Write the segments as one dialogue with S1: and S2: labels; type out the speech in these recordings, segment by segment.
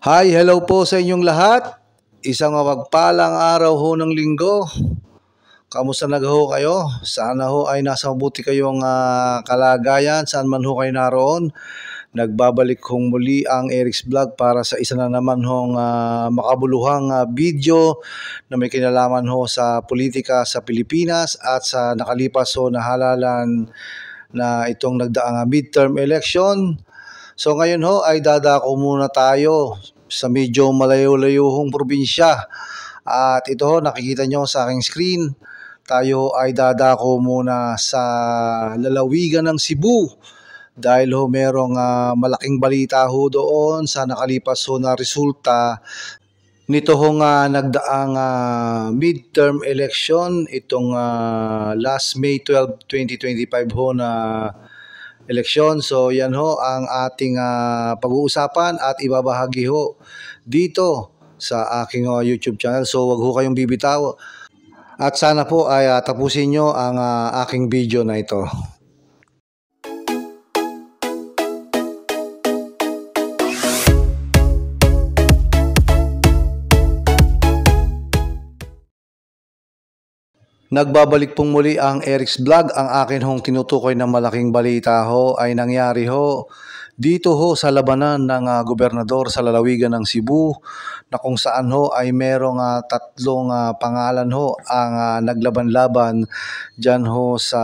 S1: Hi, hello po sa inyong lahat. Isang mapagpalang araw ho ng linggo. Kamusta na ho kayo? Sana ho ay nasa mabuti kayong kalagayan, saan man ho kayo naroon. Nagbabalik hong muli ang Eric's Vlog para sa isa na naman hong makabuluhang video na may kinalaman ho sa politika sa Pilipinas at sa nakalipas ho na halalan na itong nagdaang midterm election. So ngayon ho ay dadako muna tayo sa medyo malayo-layo hong probinsya. At ito ho, nakikita nyo sa aking screen, tayo ay dadako muna sa lalawigan ng Cebu. Dahil ho merong malaking balita ho doon sa nakalipas ho na resulta nito ho nga nagdaang midterm election, itong last May 12, 2025 ho na eleksyon. So yan ho ang ating pag-uusapan at ibabahagi ho dito sa aking YouTube channel. So wag ho kayong bibitaw at sana po ay tapusin nyo ang aking video na ito. Nagbabalik pong muli ang Eric's Vlog. Ang akin hong tinutukoy na malaking balita ho ay nangyari ho dito ho sa labanan ng gobernador sa lalawigan ng Cebu, na kung saan ho ay merong tatlong pangalan ho ang naglaban-laban dyan ho sa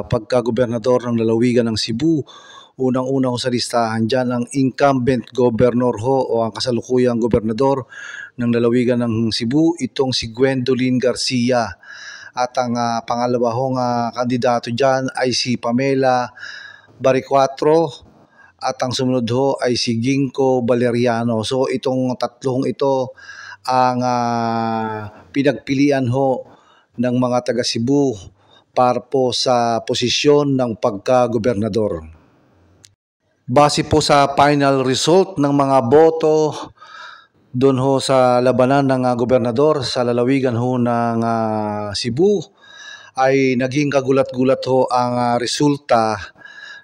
S1: pagka-gobernador ng lalawigan ng Cebu. Unang-una ho sa listahan dyan ang incumbent governor ho o ang kasalukuyang gobernador ng lalawigan ng Cebu, itong si Gwendolyn Garcia. At ang pangalawa hong kandidato dyan ay si Pamela Baricuatro at ang sumunod ho ay si Ginko Valeriano. So itong tatlong ito ang pinagpilian ho ng mga taga Cebu para po sa posisyon ng pagka-gobernador. Base po sa final result ng mga boto doon ho sa labanan ng gobernador sa lalawigan ho ng Cebu, ay naging kagulat-gulat ho ang resulta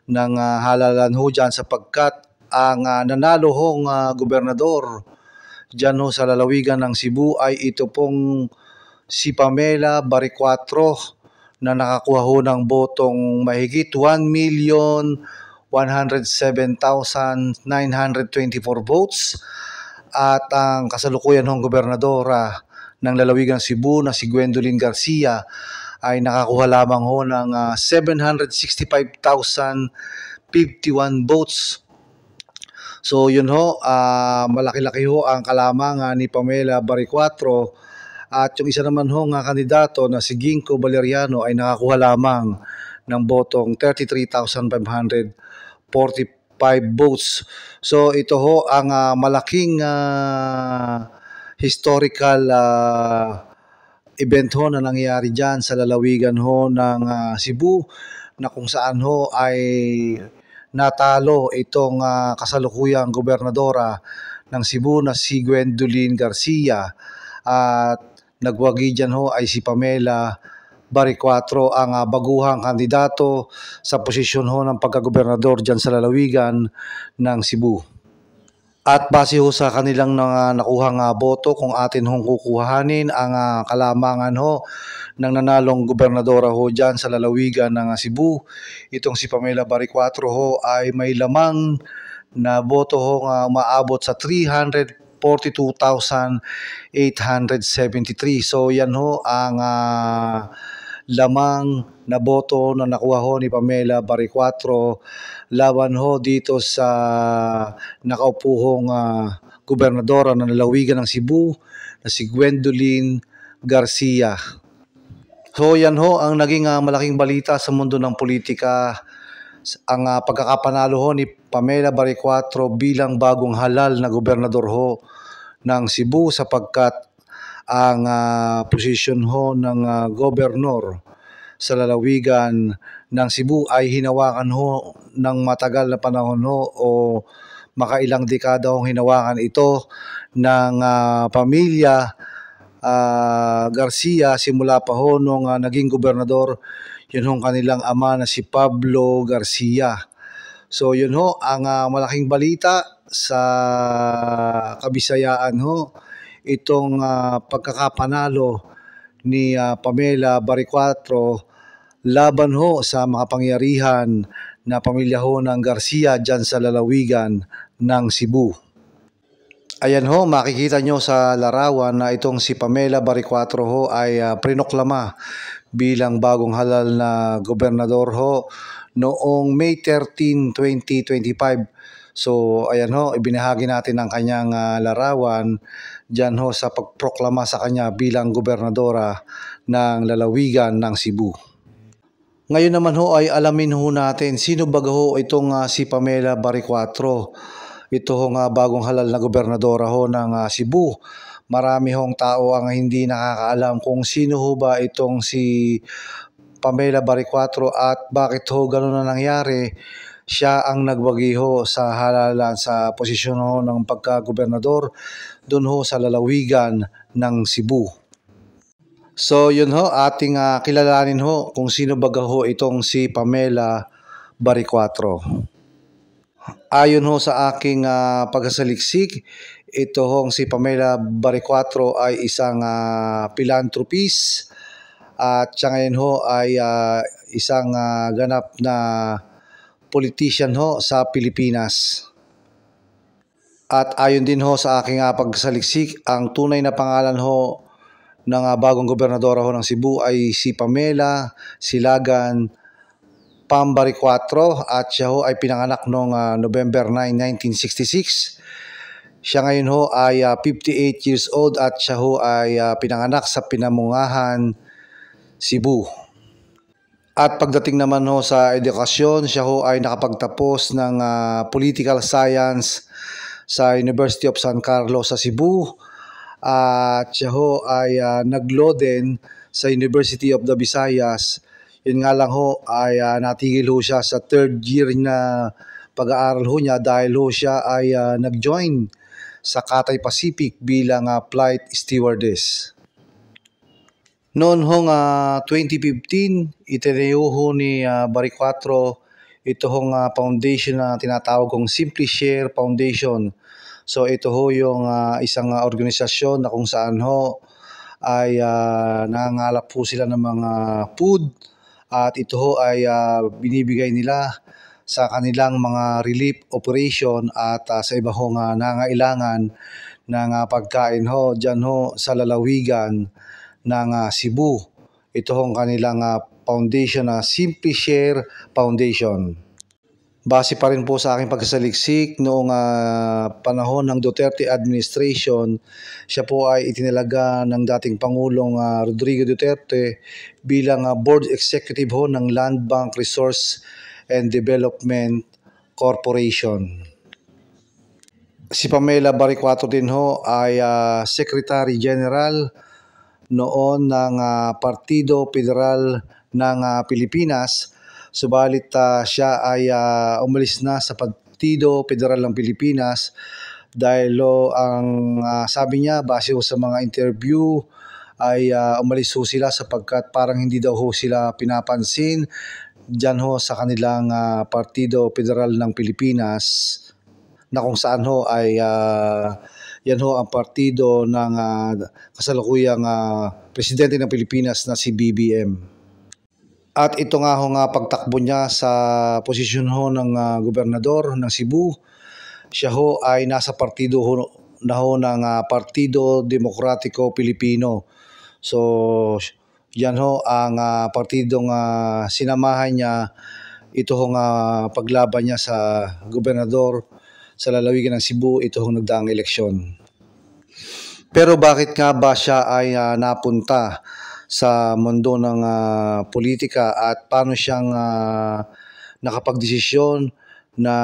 S1: ng halalan ho dyan, sapagkat ang nanalo hong gobernador dyan ho sa lalawigan ng Cebu ay ito pong si Pamela Baricuatro, na nakakuha ho ng botong mahigit 1,107,924 votes. At ang kasalukuyan hong gobernadora ng lalawigan ng Cebu na si Gwendolyn Garcia ay nakakuha lamang ho ng 765,051 votes. So yun ho, malaki-laki ho ang kalamang ni Pamela Baricuatro, at yung isa naman ho nga kandidato na si Ginko Valeriano ay nakakuha lamang ng botong 33,545 votes. So ito ho ang malaking historical event ho na nangyari dyan sa lalawigan ho ng Cebu, na kung saan ho ay natalo itong kasalukuyang gobernadora ng Cebu na si Gwendolyn Garcia, at nagwagi dyan ho ay si Pamela Baricuatro, ang baguhang kandidato sa posisyon ho ng pagkagobernador dyan sa lalawigan ng Cebu. At base ho sa kanilang nakuhang boto, kung atin hong kukuhanin ang kalamangan ho ng nanalong gobernadora ho dyan sa lalawigan ng Cebu, itong si Pamela Baricuatro ho ay may lamang na boto ho umaabot sa 342,873. So yan ho ang lamang na boto na nakuha ho ni Pamela Baricuatro laban ho dito sa nakaupo hong gobernadora ng lalawigan ng Cebu na si Gwendolyn Garcia. So yan ho ang naging malaking balita sa mundo ng politika, ang pagkakapanalo ho ni Pamela Baricuatro bilang bagong halal na gobernador ho ng Cebu, sapagkat ang posisyon ho ng gobernor sa lalawigan ng Cebu ay hinawakan ho ng matagal na panahon ho, o makailang dekada hong hinawakan ito ng pamilya Garcia simula pa ho nung naging gobernador yun hong kanilang ama na si Pablo Garcia. So yun ho ang malaking balita sa Kabisayaan ho itong pagkakapanalo ni Pamela Baricuatro laban ho sa makapangyarihan na pamilya ho ng Garcia dyan sa lalawigan ng Cebu. Ayan ho, makikita nyo sa larawan na itong si Pamela Baricuatro ho ay prinoklama bilang bagong halal na gobernador ho noong May 13, 2025. So ayan ho, ibinahagi natin ang kanyang larawan dyan ho sa pagproklama sa kanya bilang gobernadora ng lalawigan ng Cebu. Ngayon naman ho ay alamin ho natin sino ba ho itong si Pamela Baricuatro. Ito ho nga bagong halal na gobernadora ho ng Cebu. Marami hong tao ang hindi nakakaalam kung sino ho ba itong si Pamela Baricuatro at bakit ho gano'n na nangyari. Siya ang nagbagi ho sa halalan sa posisyon ho ng pagka-gobernador doon ho sa lalawigan ng Cebu. So yun ho, ating kilalanin ho kung sino baga ho itong si Pamela Baricuatro. Ayon ho sa aking pagsasaliksik, ito hong si Pamela Baricuatro ay isang philanthropist at siya ngayon ho ay isang ganap na politician ho sa Pilipinas. At ayon din ho sa aking pagsasaliksik, ang tunay na pangalan ho ng bagong gobernadora ho ng Cebu ay si Pamela Silagan Pam Baricuatro at siya ho ay pinanganak noong November 9, 1966. Siya ngayon ho ay 58 years old at siya ho ay pinanganak sa Pinamungahan, Cebu. At pagdating naman ho sa edukasyon, siya ho ay nakapagtapos ng Political Science sa University of San Carlos sa Cebu. At siya ho ay nag-law din sa University of the Visayas. Yun nga lang ho ay natigil ho siya sa third year na pag-aaral ho niya dahil ho siya ay nag-join sa Cathay Pacific bilang flight stewardess. Noon hong 2015, itinayo ho ni Baricuatro ito hong foundation na tinatawag kong Simply Share Foundation. So ito ho yung isang organisasyon na kung saan ho ay nangangalap po sila ng mga food at ito ho ay binibigay nila sa kanilang mga relief operation at sa iba hong nangailangan ng pagkain ho dyan ho sa lalawigan ng Cebu. Ito hong kanilang foundation na Simply Share Foundation. Base pa rin po sa aking pagsasaliksik noong panahon ng Duterte administration, siya po ay itinalaga ng dating Pangulong Rodrigo Duterte bilang board executive ho ng Land Bank Resource and Development Corporation. Si Pamela Baricuatro din ho ay Secretary General noon ng Partido Federal ng Pilipinas. Subalit siya ay umalis na sa Partido Federal ng Pilipinas dahil ang sabi niya base sa mga interview ay umalis ho sila sapagkat parang hindi daw ho sila pinapansin dyan ho sa kanilang Partido Federal ng Pilipinas na kung saan ho ay yan ho ang partido ng kasalukuyang presidente ng Pilipinas na si BBM. At ito nga ho pagtakbo niya sa posisyon ho ng gobernador ng Cebu. Siya ho ay nasa partido ho ng Partido Demokratiko Pilipino. So yan ho ang partidong sinamahan niya. Ito ho paglaban niya sa gobernador sa lalawigan ng Cebu. Ito ho nagdaang eleksyon. Pero bakit nga ba siya ay napunta sa mundo ng politika at paano siyang nakapagdesisyon na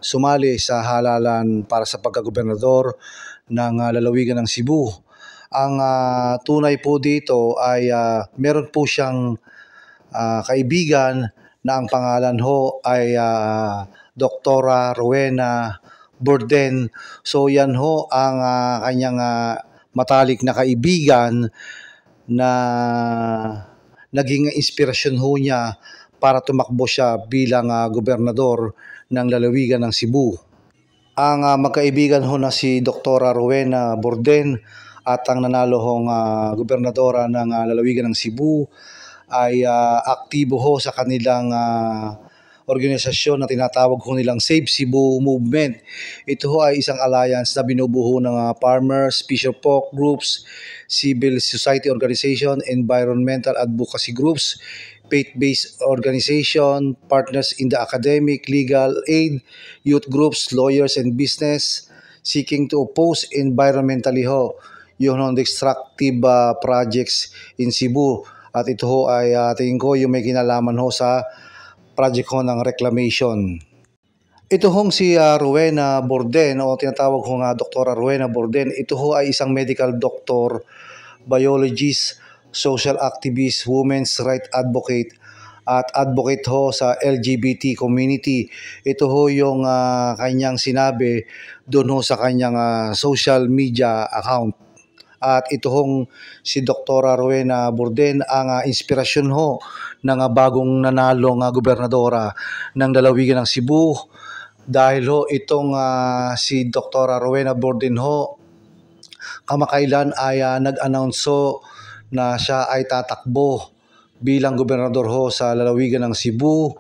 S1: sumali sa halalan para sa pagkagobernador ng lalawigan ng Cebu? Ang tunay po dito ay meron po siyang kaibigan na ang pangalan ho ay Doktora Rowena Borden. So yan ho ang kanyang matalik na kaibigan na naging inspirasyon ho niya para tumakbo siya bilang gobernador ng lalawigan ng Cebu. Ang magkaibigan ho na si Dr. Rowena Borden at ang nanalo hong gobernadora ng lalawigan ng Cebu ay aktibo ho sa kanilang organisasyon na tinatawag ho nilang Save Cebu Movement. Ito ho ay isang alliance na binubuo ng farmers, fisher folk groups, civil society organization, environmental advocacy groups, faith-based organization, partners in the academic, legal aid, youth groups, lawyers, and business seeking to oppose environmentally ho yung non-destructive projects in Cebu. At ito ho ay tingin ko yung may kinalaman ho sa project ho ng reclamation. Ito hong si Rowena Borden o tinatawag ho nga Dr. Rowena Borden. Ito ho ay isang medical doctor, biologist, social activist, women's right advocate at advocate ho sa LGBT community. Ito ho yung kanyang sinabi doon ho sa kanyang social media account. At ito hong si Dr. Rowena Borden ang inspirasyon ho ng bagong nanalong gobernadora ng lalawigan ng Cebu. Dahil ho itong si Dr. Rowena Borden ho kamakailan ay nag-announce ho na siya ay tatakbo bilang gobernador ho sa lalawigan ng Cebu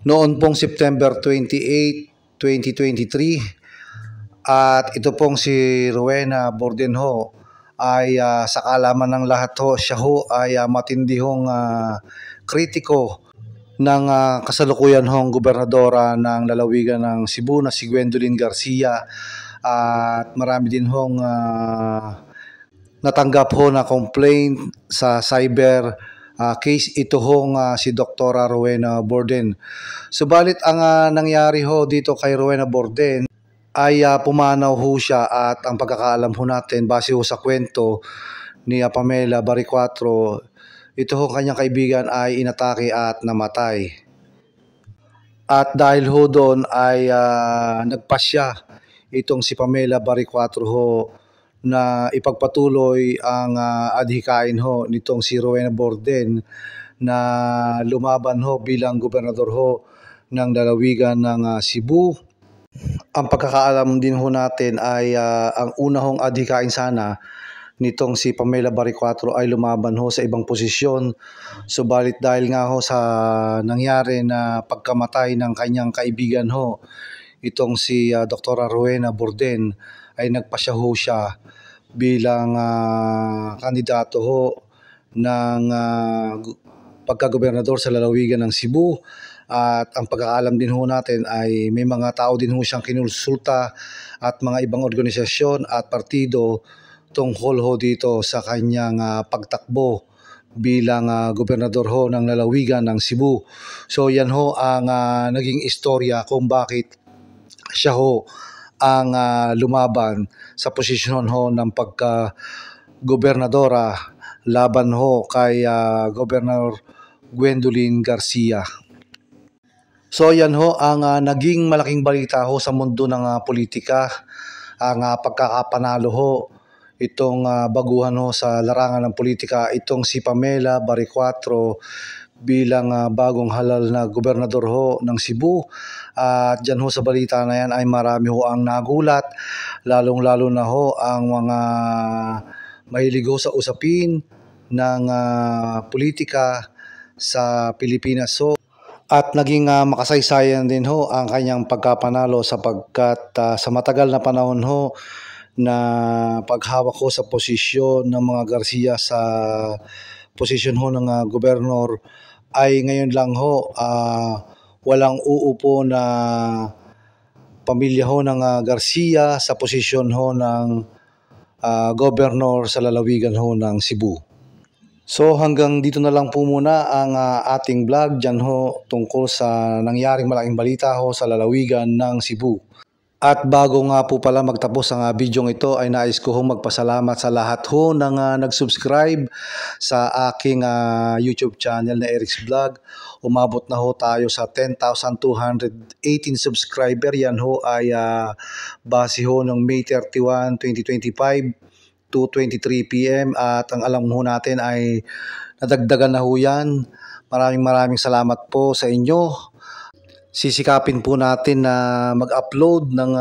S1: noon pong September 28, 2023. At ito pong si Rowena Borden ho ay sa kaalaman ng lahat ho, siya ho ay matindi hong kritiko ng kasalukuyan hong gobernadora ng lalawigan ng Cebu na si Gwendolyn Garcia. At marami din hong natanggap ho na complaint sa cyber case ito hong si Dr. Rowena Borden. Subalit ang nangyari ho dito kay Rowena Borden ay pumanaw ho siya at ang pagkakaalam ho natin base ho sa kwento ni Pamela Baricuatro, ito ho kanyang kaibigan ay inatake at namatay. At dahil ho doon ay nagpasya itong si Pamela Baricuatro ho na ipagpatuloy ang adhikain ho nitong si Rowena Borden na lumaban ho bilang gobernador ho ng lalawigan ng Cebu. Ang pagkakaalam din ho natin ay ang una hong adhikain sana nitong si Pamela Baricuatro ay lumaban ho sa ibang posisyon. Subalit dahil nga ho sa nangyari na pagkamatay ng kanyang kaibigan ho, itong si Dr. Rowena Borden ay nagpasya ho siya bilang kandidato ho ng pagkagobernador sa lalawigan ng Cebu. At ang pagkakaalam din ho natin ay may mga tao din ho siyang kinonsulta at mga ibang organisasyon at partido tungkol ho dito sa kanyang pagtakbo bilang gobernador ho ng lalawigan ng Cebu. So yan ho ang naging istorya kung bakit siya ho ang lumaban sa posisyon ho ng pagka-gobernadora laban ho kay Governor Gwendolyn Garcia. So yan ho ang naging malaking balita ho sa mundo ng politika, ang pagkakapanalo ho itong baguhan ho sa larangan ng politika, itong si Pamela Baricuatro bilang bagong halal na gobernador ho ng Cebu. At dyan ho sa balita na yan ay marami ho ang nagulat, lalong-lalo na ho ang mga mahilig ho sa usapin ng politika sa Pilipinas ho. At naging makasaysayan din ho ang kanyang pagkapanalo sapagkat sa matagal na panahon ho na paghawak ho sa posisyon ng mga Garcia sa posisyon ho ng gobernador ay ngayon lang ho walang uupo na pamilya ho ng Garcia sa posisyon ho ng gobernador sa lalawigan ho ng Cebu. So hanggang dito na lang po muna ang ating vlog dyan ho tungkol sa nangyaring malaking balita ho sa lalawigan ng Cebu. At bago nga po pala magtapos ang video ito ay nais ko hong magpasalamat sa lahat ho ng nag-subscribe sa aking YouTube channel na Eric's Vlog. Umabot na ho tayo sa 10,218 subscriber. Yan ho ay base ho ng May 31, 2025. 2:23 PM at ang alam ho natin ay nadagdagan na ho yan. Maraming salamat po sa inyo. sisikapin po natin na mag-upload ng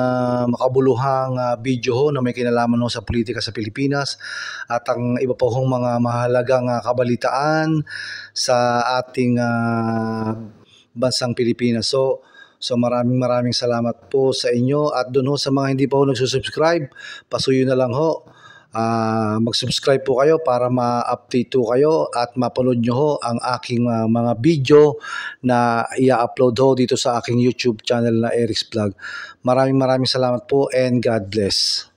S1: makabuluhang video ho na may kinalaman ho sa politika sa Pilipinas at ang iba po hong mga mahalagang kabalitaan sa ating bansang Pilipinas. So maraming salamat po sa inyo at doon ho sa mga hindi pa ho nagsusubscribe, pasuyo na lang ho. Mag-subscribe po kayo para ma-update po kayo at mapanood nyo ho ang aking mga video na i-upload ho dito sa aking YouTube channel na Eric's Vlog. Maraming salamat po and God bless.